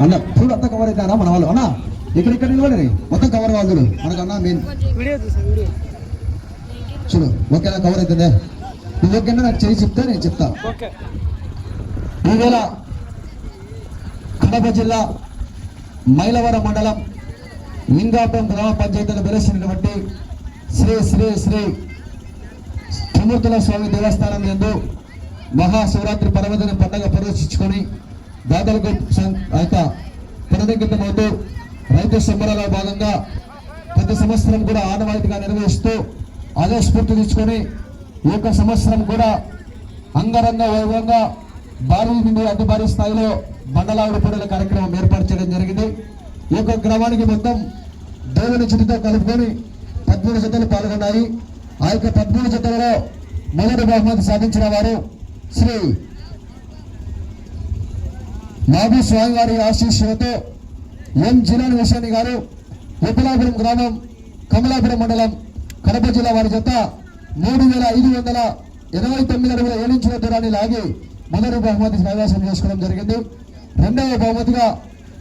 అన్న చూడు అంతా కవర్ అవుతారా మన వాళ్ళు అన్న ఇక్కడ నిలబడి మొత్తం కవర్ వాళ్ళు మనకన్నా మెయిన్ చూడు ఓకేనా కవర్ అవుతుందే నువ్వు ఓకేనా నాకు చేసి చెప్తే నేను చెప్తా. ఈవేళ కడప జిల్లా మైలవరం మండలం లింగాపురం గ్రామ పంచాయతీలో వెలసినటువంటి శ్రీ శ్రీ శ్రీ త్రిమూర్తుల స్వామి దేవస్థానం యందు మహాశివరాత్రి పర్వదిన పండుగ ప్రదర్శించుకొని దాతలకు పునరంకితమవుతూ రైతు సంబరాల భాగంగా ప్రతి సంవత్సరం కూడా ఆనవాయితీగా నిర్వహిస్తూ అదే స్ఫూర్తి తీసుకొని ఈ యొక్క సంవత్సరం కూడా అంగరంగ వైభవంగా భారీ నుండి అతి భారీ స్థాయిలో బండలావుడి పూడల కార్యక్రమం ఏర్పాటు చేయడం జరిగింది. ఈ యొక్క గ్రామానికి మొత్తం దేవుని చిటితో కలుపుకొని 13 జతలు పాల్గొన్నాయి. ఆ యొక్క 13 జతలలో మొదటి బహుమతి సాధించిన వారు శ్రీ మాబు స్వామివారి ఆశీస్సులతో ఎం జిలాని విషయాని గారు విపులాపురం గ్రామం కమలాపురం మండలం కడప జిల్లా వారి జత 3529 అడుగుల 7 ఇంచుల దూరాన్ని లాగి మొదటి బహుమతి కైవసం చేసుకోవడం జరిగింది. రెండవ బహుమతిగా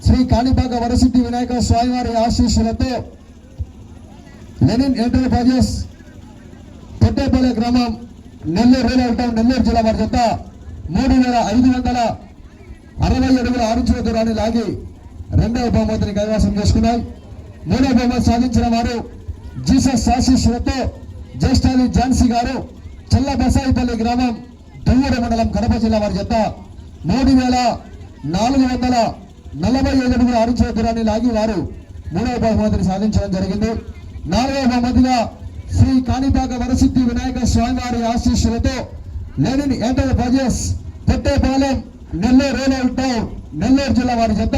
శ్రీ కాణిపాక వరసిద్ధి వినాయక స్వామివారి ఆశీస్సులతో లెనిన్ ఎంటర్ప్రైజెస్ తొట్టేపల్లి గ్రామం నెల్లూరు రూరల్ టౌన్ నెల్లూరు జిల్లా వారి జత 3560 అడుగుల 6 ఇంచుల దూరాన్ని లాగి రెండవ బహుమతిని కైవసం చేసుకున్నాయి. మూడవ బహుమతి సాధించిన వారు జీసస్ ఆశీస్సులతో జ్యేష్ఠాలి ఝాన్సీ గారు చల్ల బసాయిపల్లి గ్రామం దువ్వూరు మండలం కడప జిల్లా వారి జత 3445 అడుగుల 6 ఇంచుల దూరాన్ని లాగి వారు మూడవ బహుమతిని సాధించడం జరిగింది. నాలుగవ బహుమతిగా శ్రీ కాణిపాక వరసిద్ధి వినాయక స్వామివారి ఆశీస్సులతో Lenin enterprises Pottepalem Nellore rural town Nellore జిల్లా వారి జత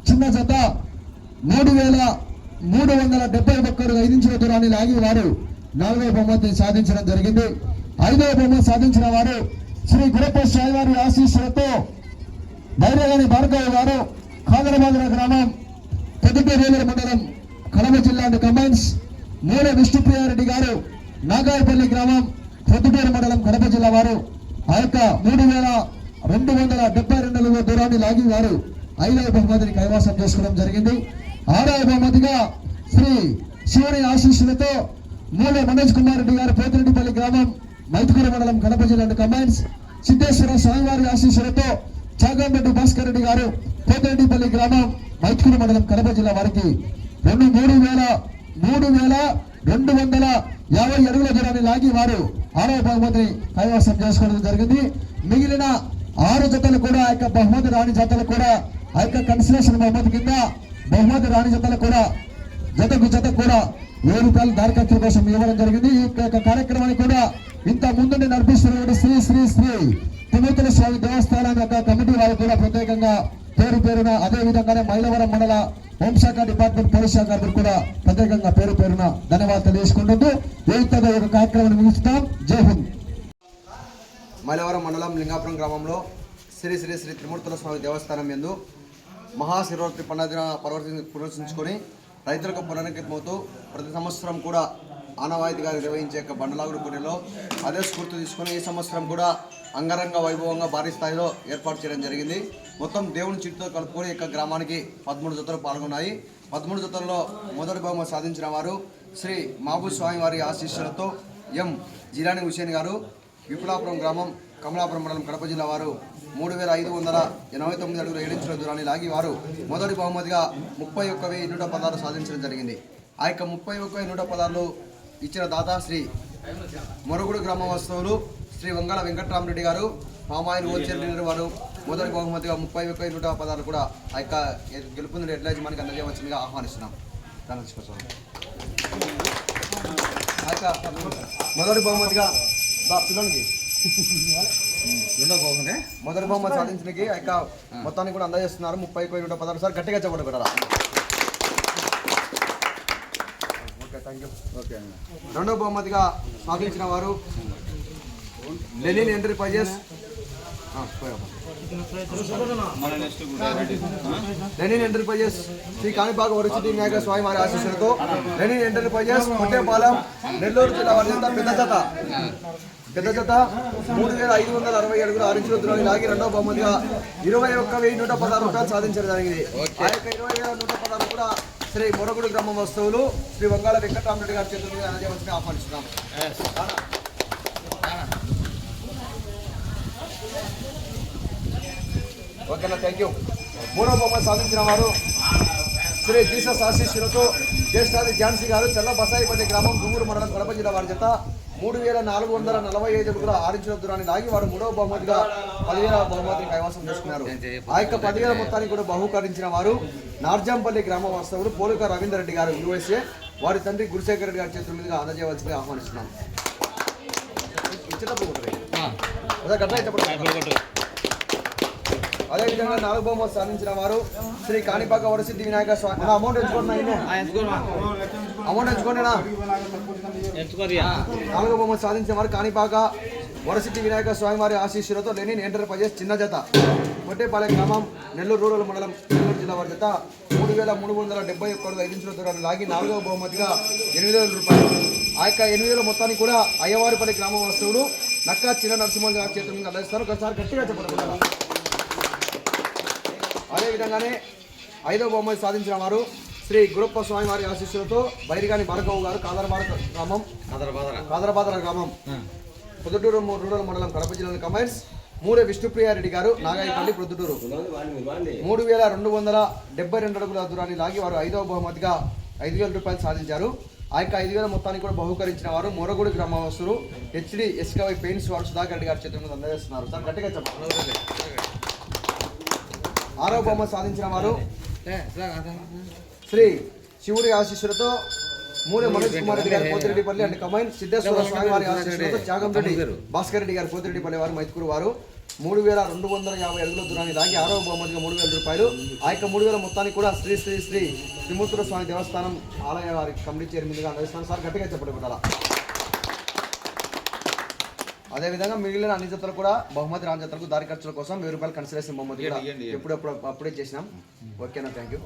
చిన్న జత 3371 5 ఇంచుల దూరాన్ని లాగి వారు నాలుగవ బహుమతిని సాధించడం జరిగింది. ఐదవ బహుమతి సాధించిన వారు శ్రీ గురప్ప స్వామివారి ఆశీస్సులతో బైరగాని భార్గవ్ గారు కాదరబాదర గ్రామం పెద్దపల్లి మండలం కడప జిల్లా కంబైన్స్ మూల విష్ణుప్రియారెడ్డి గారు నాగాయపల్లి గ్రామం ప్రొద్దుటూరు మండలం కడప జిల్లా వారు ఆ యొక్క 3272 అడుగుల దూరాన్ని లాగి వారు ఐదవ బహుమతిని కైవసం చేసుకోవడం జరిగింది. ఆరవ బహుమతిగా శ్రీ శివుని ఆశీస్సులతో మూల మనోజ్ కుమార్ రెడ్డి గారు పోతిరెడ్డిపల్లి గ్రామం మైతుకూరు మండలం కడప జిల్లా కంబైన్స్ సిద్ధేశ్వర స్వామివారి ఆశీస్సులతో చాగంరెడ్డి భాస్కర్ రెడ్డి గారు పోతిరెడ్డిపల్లి గ్రామం మైతుకూరు మండలం కడప జిల్లా వారికి 3250 అడుగుల దూరాన్ని లాగి వారు ఆరవ బహుమతిని కైవసం చేసుకోవడం జరిగింది. మిగిలిన 6 జతలు కూడా ఆ యొక్క బహుమతి రాణి జతలు కూడా ఆ యొక్క కన్సలేషన్ బహుమతి కింద బహుమతి రాణి జతలు కూడా జతకు జత కూడా 7 రూపాయలు దారికత్తుల కోసం ఇవ్వడం జరిగింది. ఈ యొక్క కార్యక్రమాన్ని కూడా ఇంత ముందుండి నడిపిస్తున్నటువంటి శ్రీ శ్రీ శ్రీ త్రిమూర్తుల స్వామి దేవస్థానం యొక్క కమిటీ వారు కూడా ప్రత్యేకంగా పేరు పేరున అదే విధంగానే మైలవరం మండల హోంశాఖ డిపార్ట్మెంట్ పోలీస్ శాఖ కూడా ప్రత్యేకంగా పేరు పేరున ధన్యవాదాలు తెలియజేసుకుంటూ ఏకత ఒక కార్యక్రమాన్ని ముగిస్తాం. జై హింద్. మైలవరం మండలం లింగాపురం గ్రామంలో శ్రీ శ్రీ శ్రీ త్రిమూర్తుల స్వామి దేవస్థానం యందు మహాశివరాత్రి పండుగ పునర్శించుకొని రైతులకు పునరంకితమవుతూ ప్రతి సంవత్సరం కూడా ఆనవాయితీగా నిర్వహించే బండలాగుడు పోటీలో అదే స్ఫూర్తి తీసుకొని ఈ సంవత్సరం కూడా అంగరంగ వైభవంగా భారీ స్థాయిలో ఏర్పాటు చేయడం జరిగింది. మొత్తం దేవుని చిట్టుతో కలుపుకొని ఈ గ్రామానికి 13 జతలు పాల్గొన్నాయి. 13 జతల్లో మొదటి బహుమతి సాధించిన వారు శ్రీ మాబు స్వామివారి ఆశీస్సులతో ఎం జిలాని హుసేన్ గారు విపులాపురం గ్రామం కమలాపురం మండలం కడప జిల్లా వారు 3589 అడుగుల 7 ఇంచుల దూరాన్ని లాగి వారు మొదటి బహుమతిగా 31,116 సాధించడం జరిగింది. ఆ యొక్క 31,116 ఇచ్చిన దాత శ్రీ మొరుగుడు గ్రామ వాస్తవులు శ్రీ వంగళ వెంకట్రామరెడ్డి గారు పామాయిల్ హోల్సేల్ డీలర్ వారు మొదటి బహుమతిగా 31,116 కూడా ఆ యొక్క గెలుపొందిన ఎడ్లైజ్మానికి అందజేయవలసిందిగా ఆహ్వానిస్తున్నాం. ఆ యొక్క మొదటి బహుమతిగా పిల్లలకి మొదటి బహుమతి సాధించడానికి ఆ యొక్క మొత్తాన్ని కూడా అందజేస్తున్నారు. 31,116 సార్ గట్టిగా చెప్పండి పెట్టారా. రెండవ బహుమతిగా సాధించిన వారు లెనిన్ ఎంటర్ప్రైజెస్ శ్రీ కాణిపాక వరసిద్ధి వినాయక స్వామి వారి ఆశీస్సులతో లెనిన్ ఎంటర్ప్రైజెస్ పొట్టేపాలెం నెల్లూరు జిల్లా వారి పెద్ద జత పెద్ద జత 3,567 అడుగులు 6 ఇంచుల దూరాన్ని లాగి రెండవ బహుమతిగా 21,116 రూపాయలు సాధించడం జరిగింది. ఆ యొక్క 20,116 కూడా శ్రీ మొరగుడు గ్రామం వస్తువులు శ్రీ వంగాల వెంకటరామరెడ్డి గారి చేతుల మీద అందజేయవలసిందిగా ఆహ్వానిస్తున్నాం. ఓకేనా, థ్యాంక్ యూ. మూడవ బహుమతి సాధించిన వారు శ్రీ జీసస్ ఆశీస్సులతో జ్యేష్ఠాది ఝాన్సీ గారు చల్ల బసాయిపల్లి గ్రామం దుంగూరు మండలం కడప జిల్లా వారి జత 3,445 అడుగుల 6 ఇంచుల దూరాన్ని లాగి వారు మూడవ బహుమతిగా 10,000 బహుమతిని కైవసం చేసుకున్నారు. ఆ యొక్క 10,000 మొత్తాన్ని కూడా బహుకరించిన వారు నార్జంపల్లి గ్రామ వాస్తవులు పోలిక రవీందర్ రెడ్డి గారు యుఎస్ఏ, వారి తండ్రి గురుశేఖర్ రెడ్డి గారి చేతుల మీదుగా అందజేయవలసిందిగా ఆహ్వానిస్తున్నాం. అదేవిధంగా 4వ బహుమతి సాధించిన వారు శ్రీ కాణిపాక వరసిద్ధి వినాయక స్వామి. అమౌంట్ ఎంచుకోండి, అమౌంట్ ఎంచుకోండి. 4వ బహుమతి సాధించిన వారు కాణిపాక వరసిద్ధి వినాయక స్వామి వారి ఆశీస్సులతో లెనిన్ ఎంటర్ప్రైజెస్ చిన్న జత కొట్టేపాలెం గ్రామం నెల్లూరు రూరల్ మండలం నెల్లూరు జిల్లా వారి జత 3,371 5 ఇంచుల దూరాన్ని లాగి 4వ బహుమతిగా 8,000 రూపాయలు. ఆ యొక్క 8,000 మొత్తాన్ని కూడా అయ్యవారిపల్లి గ్రామ వస్తువులు నక్కా చిన్న నరసింహ గారి చేతుల మీద అందిస్తారు. ఒకసారి గట్టిగా చెప్పడం. అదేవిధంగానే 5వ బహుమతి సాధించిన వారు శ్రీ గురప్ప స్వామి వారి ఆశీస్సులతో బైరిగాని భార్గవ్ గారు కాదరబాదర గ్రామం పొద్దుటూరు రూరల్ మండలం కడప జిల్లా కమెంట్స్. మూడే విష్ణుప్రియారెడ్డి గారు నాగాయపల్లి ప్రొద్దుటూరు 3,272 అడుగుల దూరాన్ని లాగి వారు 5వ బహుమతిగా 5,000 రూపాయలు సాధించారు. ఆ యొక్క 5,000 మొత్తాన్ని కూడా బహుకరించిన వారు మొరగుడి గ్రామస్తులు హెచ్డి ఎస్కవై పెయింట్స్ వారు సుధాకర్ రెడ్డి గారి చేతుల మీద అందజేస్తున్నారు. సార్ గట్టిగా చెప్పండి. 6వ బహుమతి సాధించిన వారు శ్రీ శివుడి ఆశీస్సులతో మూడే మనోజ్ కుమార్ రెడ్డి గారు పోతిరెడ్డిపల్లి అండ్ కమైన్, సిద్ధేశ్వర స్వామి వారి ఆశీస్సులతో త్యాగం రెడ్డి భాస్కర్ రెడ్డి గారు పోతిరెడ్డిపల్లి వారు మైత్కూరు వారు 3,250 అడుగుల దూరాన్ని లాగి 6వ బహుమతిగా 3,000 రూపాయలు. ఆ యొక్క 3,000 మొత్తాన్ని కూడా శ్రీ శ్రీ శ్రీ త్రిమూర్తుల స్వామి దేవస్థానం ఆలయ వారి కమిటీ చైర్మన్గా అందజేస్తున్నాను. సార్ గట్టిగా చెప్పండి పెట్టాలా. అదేవిధంగా మిగిలిన అన్ని జతలు కూడా బహుమతి రాని జతలకు దారి ఖర్చుల కోసం 1,000 రూపాయలు కన్సిడరేషన్ బహుమతి కూడా అప్పుడే చేసినాం. ఓకేనా, థ్యాంక్ యూ.